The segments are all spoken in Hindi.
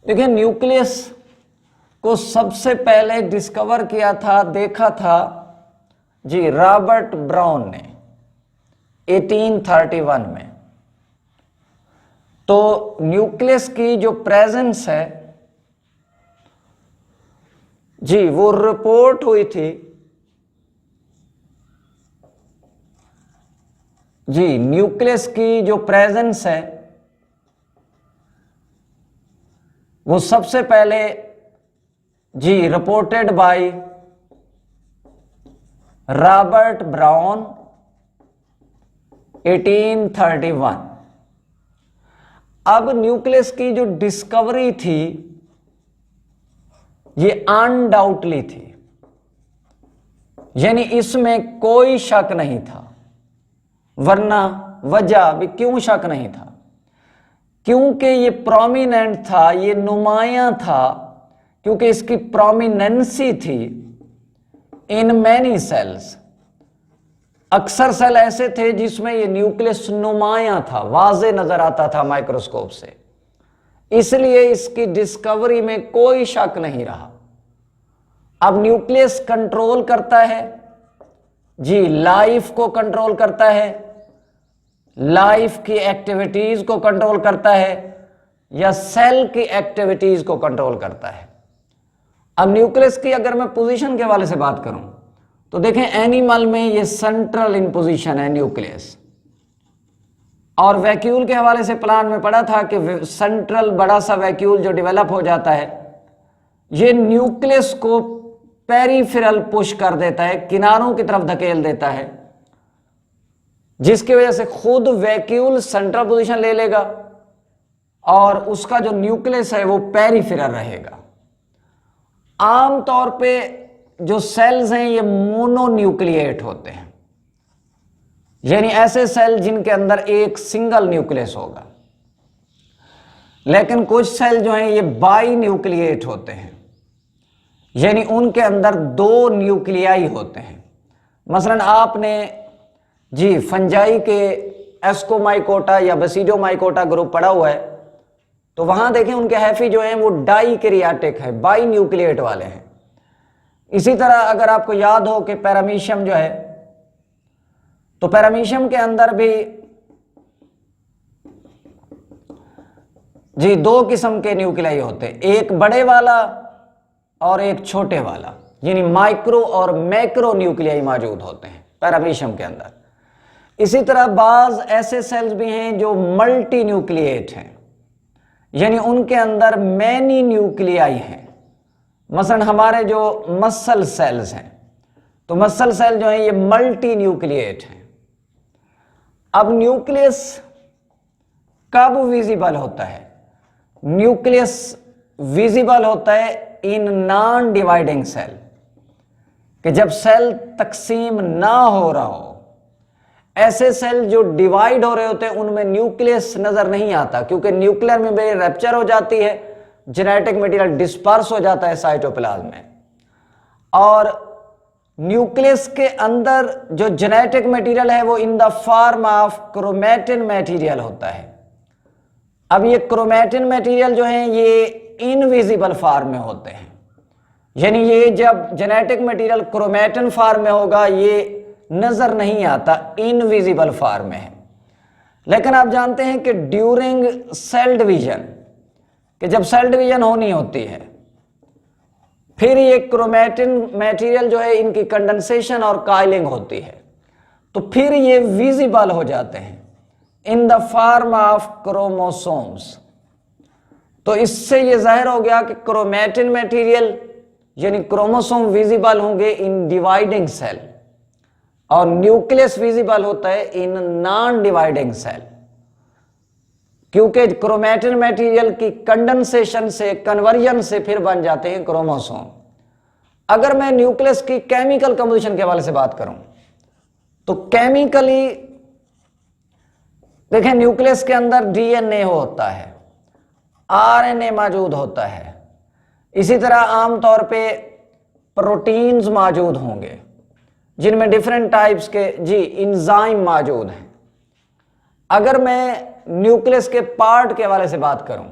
देखिए, न्यूक्लियस को सबसे पहले डिस्कवर किया था, देखा था जी रॉबर्ट ब्राउन ने 1831 में। तो न्यूक्लियस की जो प्रेजेंस है जी, वो रिपोर्ट हुई थी जी। न्यूक्लियस की जो प्रेजेंस है वो सबसे पहले जी रिपोर्टेड बाय रॉबर्ट ब्राउन 1831। अब न्यूक्लियस की जो डिस्कवरी थी ये अनडाउटली थी, यानी इसमें कोई शक नहीं था। वरना वजह भी क्यों शक नहीं था, क्योंकि ये प्रोमिनेंट था, ये नुमाया था, क्योंकि इसकी प्रोमिनेंसी थी इन मैनी सेल्स। अक्सर सेल ऐसे थे जिसमें ये न्यूक्लियस नुमाया था, वाज़े नजर आता था माइक्रोस्कोप से, इसलिए इसकी डिस्कवरी में कोई शक नहीं रहा। अब न्यूक्लियस कंट्रोल करता है जी, लाइफ को कंट्रोल करता है, लाइफ की एक्टिविटीज को कंट्रोल करता है, या सेल की एक्टिविटीज को कंट्रोल करता है। अब न्यूक्लियस की अगर मैं पोजीशन के हवाले से बात करूं तो देखें, एनिमल में ये सेंट्रल इन पोजीशन है न्यूक्लियस, और वैक्यूल के हवाले से प्लान में पढ़ा था कि सेंट्रल बड़ा सा वैक्यूल जो डेवलप हो जाता है ये न्यूक्लियस को पेरिफेरल पुश कर देता है, किनारों की तरफ धकेल देता है, जिसकी वजह से खुद वैक्यूल सेंट्रल पोजीशन ले लेगा और उसका जो न्यूक्लियस है वो पेरिफेरल रहेगा। आमतौर पे जो सेल्स हैं ये मोनोन्यूक्लिएट होते हैं, यानी ऐसे सेल जिनके अंदर एक सिंगल न्यूक्लियस होगा। लेकिन कुछ सेल जो हैं ये बाई न्यूक्लिएट होते हैं, यानी उनके अंदर दो न्यूक्लियाई होते हैं। मसलन आपने जी फंजाई के एस्कोमाइकोटा या बेसिडोमाइकोटा ग्रुप पढ़ा हुआ है, तो वहां देखें उनके हैफी जो हैं वो डाइकैरियोटिक है, बाई न्यूक्लिएट वाले हैं। इसी तरह अगर आपको याद हो कि पैरामीशियम जो है, तो पैरामीशियम के अंदर भी जी दो किस्म के न्यूक्लियाई होते हैं, एक बड़े वाला और एक छोटे वाला, यानी माइक्रो और मैक्रो न्यूक्लियाई मौजूद होते हैं पैरामीशियम के अंदर। इसी तरह बाज ऐसे सेल्स भी हैं जो मल्टी न्यूक्लिएट हैं, यानी उनके अंदर मैनी न्यूक्लियाई हैं। मसलन हमारे जो मसल सेल्स हैं, तो मसल सेल जो हैं ये मल्टी न्यूक्लिएट हैं। अब न्यूक्लियस कब विजिबल होता है? न्यूक्लियस विजिबल होता है इन नॉन डिवाइडिंग सेल, कि जब सेल तकसीम ना हो रहा हो। ऐसे सेल जो डिवाइड हो रहे होते हैं उनमें न्यूक्लियस नजर नहीं आता, क्योंकि न्यूक्लियर मेम्ब्रेन रैप्चर हो जाती है, जेनेटिक मटेरियल डिस्पर्स हो जाता है साइटोप्लाज्म में, और न्यूक्लियस के अंदर जो जेनेटिक मटेरियल है वो in the form of chromatin material होता है। अब ये क्रोमैटिन मटेरियल जो है ये इनविजिबल फॉर्म में होते हैं, यानी ये जब जेनेटिक मटेरियल क्रोमैटिन फॉर्म में होगा ये नजर नहीं आता, इनविजिबल फॉर्म में है। लेकिन आप जानते हैं कि ड्यूरिंग सेल डिवीजन, कि जब सेल डिवीजन होनी होती है फिर ये क्रोमैटिन मटेरियल जो है इनकी कंडेंसेशन और काइलिंग होती है, तो फिर ये विजिबल हो जाते हैं in the form of chromosomes. तो इससे ये जाहिर हो गया कि क्रोमैटिन मटेरियल यानी क्रोमोसोम विजिबल होंगे इन डिवाइडिंग सेल, और न्यूक्लियस विजिबल होता है इन नॉन डिवाइडिंग सेल, क्योंकि क्रोमैटिन मटेरियल की कंडेंसेशन से, कन्वर्जन से फिर बन जाते हैं क्रोमोसोम। अगर मैं न्यूक्लियस की केमिकल कंपोजिशन के हवाले से बात करूं तो केमिकली देखें, न्यूक्लियस के अंदर डीएनए होता है, आरएनए मौजूद होता है, इसी तरह आमतौर पे प्रोटीन्स मौजूद होंगे जिनमें डिफरेंट टाइप्स के जी इंजाइम मौजूद हैं। अगर मैं न्यूक्लियस के पार्ट के हवाले से बात करूं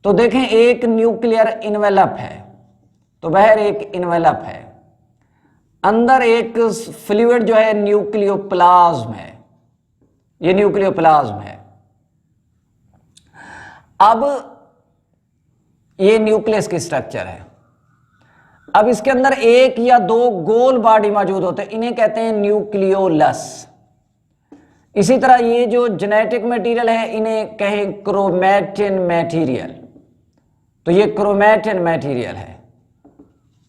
तो देखें एक न्यूक्लियर इन्वेलप है, तो वह एक इन्वेलप है, अंदर एक फ्लूइड जो है न्यूक्लियोप्लाज्म है, ये न्यूक्लियोप्लाज्म है। अब ये न्यूक्लियस की स्ट्रक्चर है। अब इसके अंदर एक या दो गोल बॉडी मौजूद होते हैं, इन्हें कहते हैं न्यूक्लियोलस। इसी तरह ये जो जेनेटिक मटेरियल है इन्हें कहें क्रोमैटिन मटेरियल, तो ये क्रोमैटिन मटेरियल है।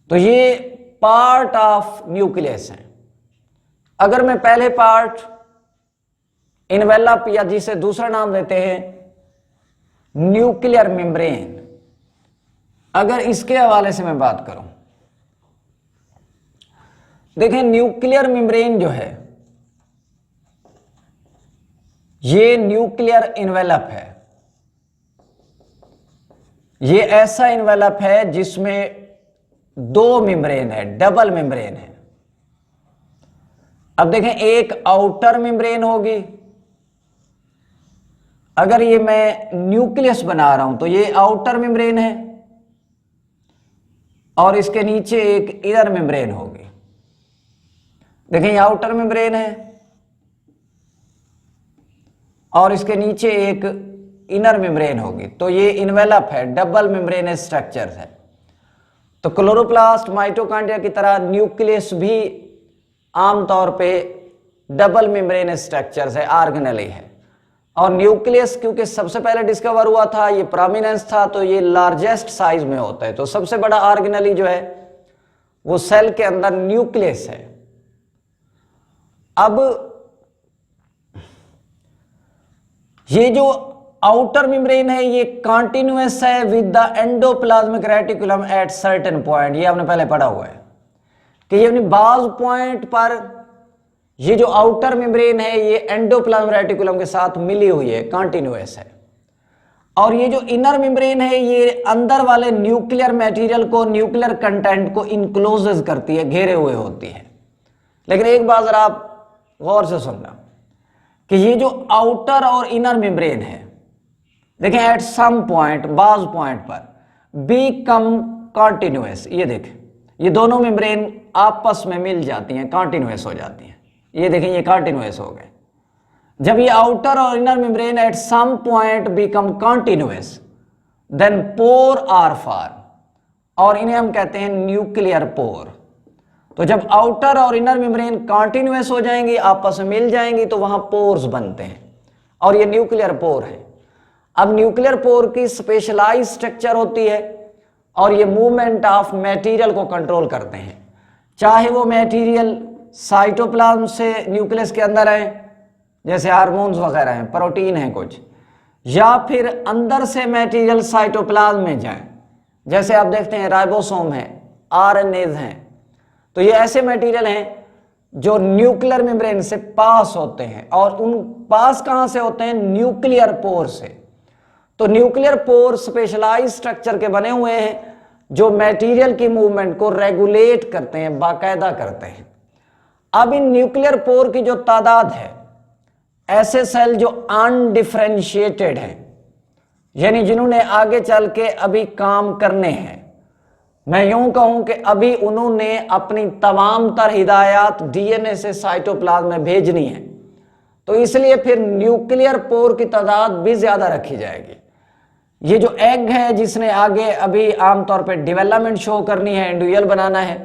तो ये पार्ट ऑफ न्यूक्लियस है। अगर मैं पहले पार्ट इन्वेलप या जिसे दूसरा नाम देते हैं न्यूक्लियर मेम्ब्रेन, अगर इसके हवाले से मैं बात करूं, देखें न्यूक्लियर मेम्ब्रेन जो है ये न्यूक्लियर इन्वेलप है। ये ऐसा इन्वेलप है जिसमें दो मेम्ब्रेन है, डबल मेम्ब्रेन है। अब देखें एक आउटर मेम्ब्रेन होगी, अगर ये मैं न्यूक्लियस बना रहा हूं तो ये आउटर मेम्ब्रेन है, और इसके नीचे एक इनर मेम्ब्रेन होगी। देखें ये आउटर मेम्ब्रेन है और इसके नीचे एक इनर मेम्ब्रेन होगी, तो ये इन्वेलप है, डबल मेम्ब्रेन स्ट्रक्चर है। तो क्लोरोप्लास्ट माइटोकॉन्ड्रिया की तरह न्यूक्लियस भी आमतौर पे डबल मेम्ब्रेन स्ट्रक्चर है, ऑर्गेनेली है। और न्यूक्लियस क्योंकि सबसे पहले डिस्कवर हुआ था, ये प्रोमिनेंस था, तो ये लार्जेस्ट साइज में होता है। तो सबसे बड़ा ऑर्गेनेली जो है वो सेल के अंदर न्यूक्लियस है। अब ये जो आउटर मेम्ब्रेन है ये कॉन्टिन्यूअस है with the endoplasmic reticulum at certain point. ये आपने पहले पढ़ा हुआ है कि ये बाज पॉइंट पर ये जो आउटर मेम्ब्रेन है ये एंडोप्लाज्मिक रेटिकुलम के साथ मिली हुई है, कॉन्टिन्यूअस है। और ये जो इनर मेम्ब्रेन है ये अंदर वाले न्यूक्लियर मटेरियल को, न्यूक्लियर कंटेंट को इनक्लोज करती है, घेरे हुए होती है। लेकिन एक बात जरा आप गौर से सुनना कि ये जो आउटर और इनर मेम्ब्रेन है, देखें एट सम पॉइंट, बाज पॉइंट पर बीकम कॉन्टिन्यूअस। ये देखें ये दोनों मेम्ब्रेन आपस में मिल जाती हैं, कॉन्टिन्यूअस हो जाती हैं। ये देखें ये कॉन्टिन्यूअस हो गए। जब ये आउटर और inner membrane at some point become continuous then pore are form, और इन्हें हम कहते हैं न्यूक्लियर पोर। तो जब आउटर और इनर मेम्ब्रेन कॉन्टिन्यूअस हो जाएंगी, आपस में मिल जाएंगी, तो वहां पोर्स बनते हैं, और ये न्यूक्लियर पोर है। अब न्यूक्लियर पोर की स्पेशलाइज स्ट्रक्चर होती है और ये मूवमेंट ऑफ मटेरियल को कंट्रोल करते हैं, चाहे वो मटेरियल साइटोप्लाज्म से न्यूक्लियस के अंदर है, जैसे हार्मोन्स वगैरह हैं, प्रोटीन हैं कुछ, या फिर अंदर से मटेरियल साइटोप्लाज्म में जाए, जैसे आप देखते हैं राइबोसोम है, आरएनएज हैं। तो ये ऐसे मटेरियल हैं जो न्यूक्लियर मेम्ब्रेन से पास होते हैं, और उन पास कहां से होते हैं? न्यूक्लियर पोर से। तो न्यूक्लियर पोर स्पेशलाइज स्ट्रक्चर के बने हुए हैं जो मटेरियल की मूवमेंट को रेगुलेट करते हैं, बाकायदा करते हैं। अब इन न्यूक्लियर पोर की जो तादाद है, ऐसे सेल जो अनडिफरेंशिएटेड हैं, यानी जिन्होंने आगे चल के अभी काम करने हैं, मैं यूं कहूं कि अभी उन्होंने अपनी तमाम तर हिदायत डीएनए से साइटोप्लाज्म में भेजनी है, तो इसलिए फिर न्यूक्लियर पोर की तादाद भी ज्यादा रखी जाएगी। ये जो एग है जिसने आगे अभी आमतौर पर डेवलपमेंट शो करनी है, इंडिविजुअल बनाना है,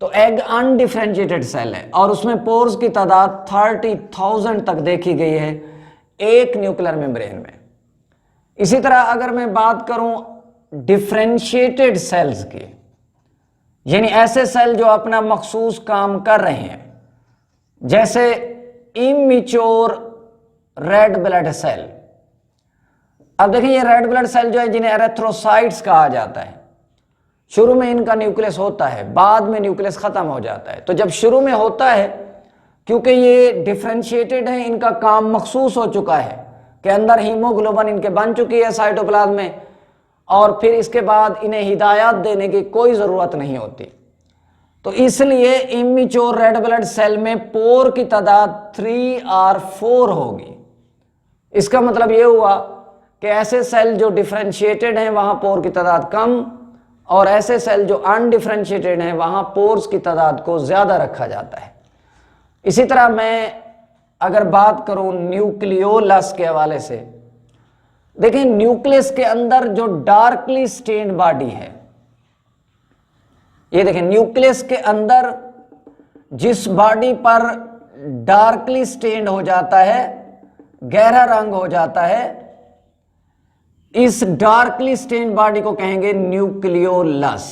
तो एग अनडिफरेंशिएटेड सेल है और उसमें पोर्स की तादाद 30,000 तक देखी गई है एक न्यूक्लियर मेम्ब्रेन में। इसी तरह अगर मैं बात करूं डिफरेंशिएटेड सेल्स की, यानी ऐसे सेल जो अपना मखसूस काम कर रहे हैं, जैसे इमेच्योर रेड ब्लड सेल। अब देखिए ये रेड ब्लड सेल जो है जिन्हें एरेथ्रोसाइट्स कहा जाता है, शुरू में इनका न्यूक्लियस होता है, बाद में न्यूक्लियस खत्म हो जाता है। तो जब शुरू में होता है, क्योंकि ये डिफरेंशिएटेड है, इनका काम मखसूस हो चुका है कि अंदर हीमोग्लोबिन इनके बन चुकी है साइटोप्लाज्म में, और फिर इसके बाद इन्हें हिदायत देने की कोई ज़रूरत नहीं होती। तो इसलिए इमेच्योर रेड ब्लड सेल में पोर की तादाद 3 और 4 होगी। इसका मतलब ये हुआ कि ऐसे सेल जो डिफरेंशिएटेड हैं वहां पोर की तादाद कम, और ऐसे सेल जो अनडिफरेंशिएटेड हैं वहां पोर्स की तादाद को ज्यादा रखा जाता है। इसी तरह मैं अगर बात करूं न्यूक्लियोलस के हवाले से, देखिए न्यूक्लियस के अंदर जो डार्कली स्टेन्ड बॉडी है, ये देखें न्यूक्लियस के अंदर जिस बॉडी पर डार्कली स्टेन्ड हो जाता है, गहरा रंग हो जाता है, इस डार्कली स्टेन्ड बॉडी को कहेंगे न्यूक्लियोलस।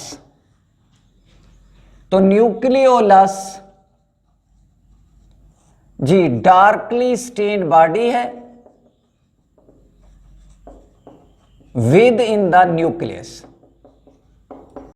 तो न्यूक्लियोलस जी डार्कली स्टेन्ड बॉडी है विद इन द न्यूक्लियस।